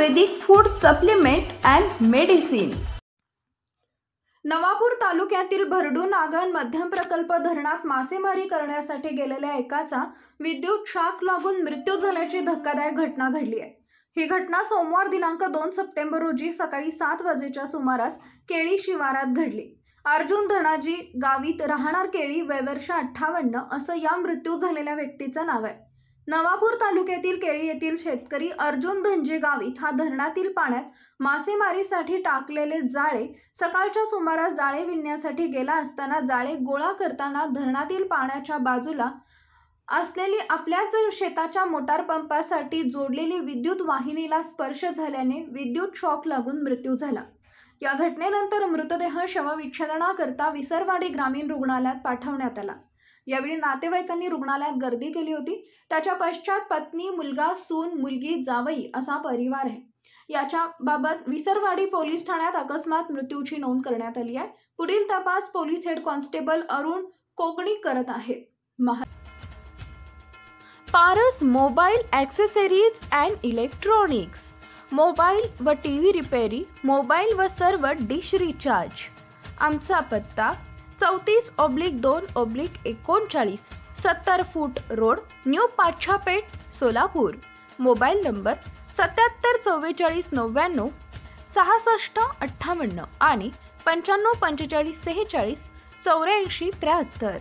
Ayurvedic food supplement and medicine. Navapur तालुक्यातील भरडू नागन मध्यम प्रकल्प धरणात मासेमारी करण्यासाठी गेलेल्या एकाचा विद्युत शॉक लागून मृत्यू झाल्याची धक्कादायक घटना घडली आहे। ही घटना सोमवार दिनांक 2 सप्टेंबर रोजी सकाळी 7 वाजेच्या सुमारास केळी शिवारात घडली। अर्जुन धनाजी गावित राहणार केळी वय वर्ष 58 असं या मृत्यू झालेल्या व्यक्तीचं नाव आहे। नवापूर तालुक्यातील केळी येथील शेतकरी अर्जुन धनजी गावित हा धरणातील पाण्यात मासेमारीसाठी टाकलेले जाळे सकाळच्या सुमारास जाळे विणण्यासाठी गेला असताना जाळे गोळा करताना धरणातील पाण्याच्या बाजूला असलेली आपल्याच शेताच्या मोटार पंपासाठी जोडलेली विद्युत वाहिनीला स्पर्श झाल्याने विद्युत शॉक लागून मृत्यू झाला। या घटनेनंतर मृतदेह शवविच्छेदनाकरता विसरवाडी ग्रामीण रुग्णालयात पाठवण्यात आला। यावेळी नातेवाईकांनी रुग्णालयात गर्दी केली होती। त्याच्या पश्चात पत्नी, मुलगा, सून, मुलगी, जावई असा परिवार आहे। याच्या बाबत विसरवाडी पोलीस ठाण्यात अकस्मात मृत्यूची नोंद करण्यात आली आहे। पुढील तपास police head constable Arun Konkani करत आहेत। Paras mobile accessories and electronics, mobile व टीव्ही रिपेरी, मोबाईल व सर्व डिश रिचार्ज। आमचा पत्ता 34/2/39 70 फूट road, new Pachhapeth, Solapur. Mobile number 77 44 99 66 58 आणि 95 45 46 84 73।